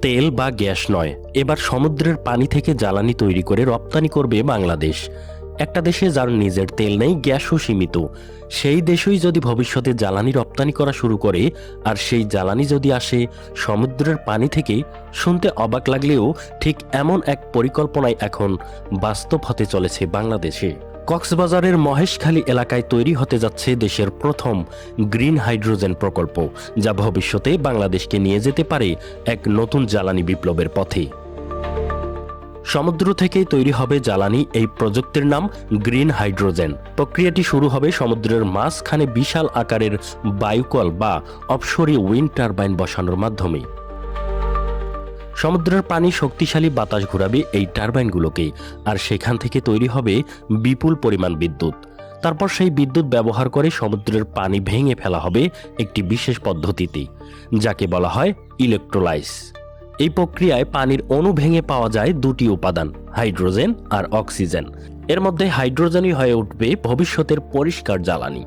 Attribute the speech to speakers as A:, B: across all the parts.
A: তেল বা গ্যাস নয়, এবার সমুদ্রের পানি থেকে জ্বালানি তৈরি করে রপ্তানি করবে বাংলাদেশ। একটা দেশে যার নিজের তেল নেই, গ্যাসও সীমিত, সেই দেশই যদি ভবিষ্যতে জ্বালানি রপ্তানি করা শুরু করে, আর সেই জ্বালানি যদি আসে সমুদ্রের পানি থেকে, শুনতে অবাক লাগলেও ঠিক এমন এক পরিকল্পনায় এখন বাস্তব হতে চলেছে বাংলাদেশে। কক্সবাজারের মহেশখালী এলাকায় তৈরি হতে যাচ্ছে দেশের প্রথম গ্রিন হাইড্রোজেন প্রকল্প, যা ভবিষ্যতে বাংলাদেশকে নিয়ে যেতে পারে এক নতুন জ্বালানি বিপ্লবের পথে। সমুদ্র থেকেই তৈরি হবে জ্বালানি। এই প্রযুক্তির নাম গ্রিন হাইড্রোজেন। প্রক্রিয়াটি শুরু হবে সমুদ্রের মাঝখানে বিশাল আকারের বায়ুকল বা অফশোরে উইন্ড টারবাইন বসানোর মাধ্যমে। সমুদ্রের পানি শক্তিশালী বাতাস ঘুরাবে এই টারবাইনগুলোকে, আর সেখান থেকে তৈরি হবে বিপুল পরিমাণ বিদ্যুৎ। তারপর সেই বিদ্যুৎ ব্যবহার করে সমুদ্রের পানি ভেঙে ফেলা হবে একটি বিশেষ পদ্ধতিতে, যাকে বলা হয় ইলেকট্রোলাইস। এই প্রক্রিয়ায় পানির অণু ভেঙে পাওয়া যায় দুটি উপাদান, হাইড্রোজেন আর অক্সিজেন। এর মধ্যে হাইড্রোজেনই হয়ে উঠবে ভবিষ্যতের পরিষ্কার জ্বালানি।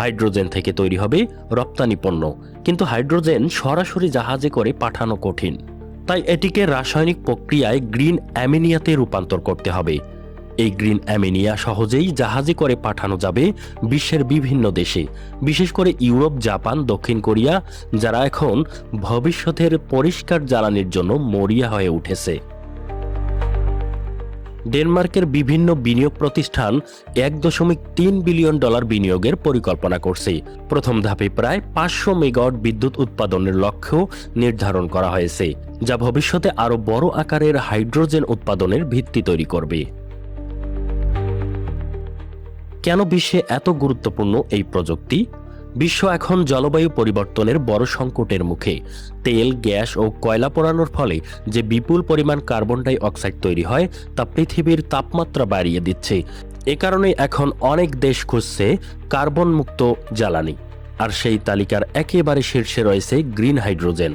A: হাইড্রোজেন থেকে তৈরি হবে রপ্তানি পণ্য, কিন্তু হাইড্রোজেন সরাসরি জাহাজে করে পাঠানো কঠিন, তাই এটিকে রাসায়নিক প্রক্রিয়ায় গ্রিন অ্যামোনিয়াতে রূপান্তর করতে হবে। এই গ্রিন অ্যামোনিয়া সহজেই জাহাজে করে পাঠানো যাবে বিশ্বের বিভিন্ন দেশে, বিশেষ করে ইউরোপ, জাপান, দক্ষিণ কোরিয়া, যারা এখন ভবিষ্যতের পরিষ্কার জ্বালানির জন্য মরিয়া হয়ে উঠেছে। ডেনমার্কের বিভিন্ন বিনিয়োগ প্রতিষ্ঠান $1.3 বিলিয়ন বিনিয়োগের পরিকল্পনা করছে। প্রথম ধাপে প্রায় 500 মেগাওয়াট বিদ্যুৎ উৎপাদনের লক্ষ্য নির্ধারণ করা হয়েছে, যা ভবিষ্যতে আরও বড় আকারের হাইড্রোজেন উৎপাদনের ভিত্তি তৈরি করবে। কেন বিশ্বে এত গুরুত্বপূর্ণ এই প্রযুক্তি? বিশ্ব এখন জলবায়ু পরিবর্তনের বড় সংকটের মুখে। তেল, গ্যাস ও কয়লা পোড়ানোর ফলে যে বিপুল পরিমাণ কার্বন ডাই অক্সাইড তৈরি হয়, তা পৃথিবীর তাপমাত্রা বাড়িয়ে দিচ্ছে। এ কারণে এখন অনেক দেশ খুঁজছে কার্বন মুক্ত জ্বালানি, আর সেই তালিকার একেবারে শীর্ষে রয়েছে গ্রিন হাইড্রোজেন।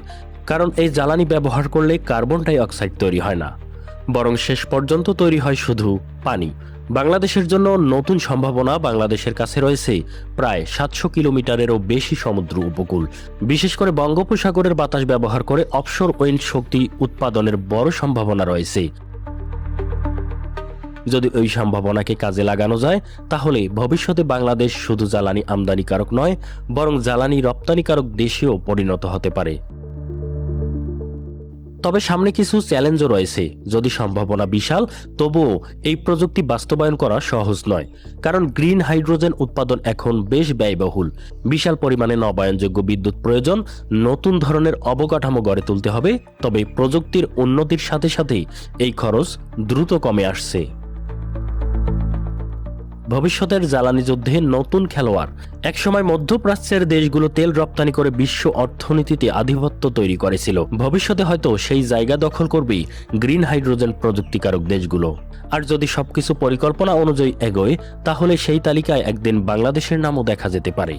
A: কারণ এই জ্বালানি ব্যবহার করলে কার্বন ডাই অক্সাইড তৈরি হয় না, বরং শেষ পর্যন্ত তৈরি হয় শুধু পানি। বাংলাদেশের জন্য নতুন সম্ভাবনা। বাংলাদেশের কাছে রয়েছে প্রায় 700 কিলোমিটারেরও বেশি সমুদ্র উপকূল। বিশেষ করে বঙ্গোপসাগরের বাতাস ব্যবহার করে অফশোর উইন্ড শক্তি উৎপাদনের বড় সম্ভাবনা রয়েছে। যদি ওই সম্ভাবনাকে কাজে লাগানো যায়, তাহলে ভবিষ্যতে বাংলাদেশ শুধু জ্বালানি আমদানিকারক নয়, বরং জ্বালানি রপ্তানিকারক দেশেও পরিণত হতে পারে। তবে সামনে কিছু চ্যালেঞ্জও রয়েছে। যদি সম্ভাবনা বিশাল, তবুও এই প্রযুক্তি বাস্তবায়ন করা সহজ নয়, কারণ গ্রিন হাইড্রোজেন উৎপাদন এখন বেশ ব্যয়বহুল। বিশাল পরিমাণে নবায়নযোগ্য বিদ্যুৎ প্রয়োজন, নতুন ধরনের অবকাঠামো গড়ে তুলতে হবে। তবে প্রযুক্তির উন্নতির সাথে সাথে এই খরচ দ্রুত কমে আসছে। ভবিষ্যতের জ্বালানি যুদ্ধে নতুন খেলোয়াড়। একসময় মধ্যপ্রাচ্যের দেশগুলো তেল রপ্তানি করে বিশ্ব অর্থনীতিতে আধিপত্য তৈরি করেছিল। ভবিষ্যতে হয়তো সেই জায়গা দখল করবে গ্রিন হাইড্রোজেন প্রযুক্তিকারক দেশগুলো। আর যদি সবকিছু পরিকল্পনা অনুযায়ী এগোয়, তাহলে সেই তালিকায় একদিন বাংলাদেশের নামও দেখা যেতে পারে।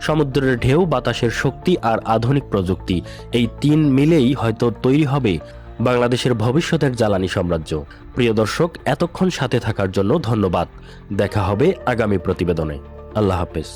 A: সমুদ্রের ঢেউ, বাতাসের শক্তি আর আধুনিক প্রযুক্তি, এই তিন মিলেই হয়তো তৈরি হবে বাংলাদেশের ভবিষ্যতের জ্বালানি সাম্রাজ্য। প্রিয় দর্শক, এতক্ষণ সাথে থাকার জন্য ধন্যবাদ। দেখা হবে আগামী প্রতিবেদনে। আল্লাহ হাফেজ।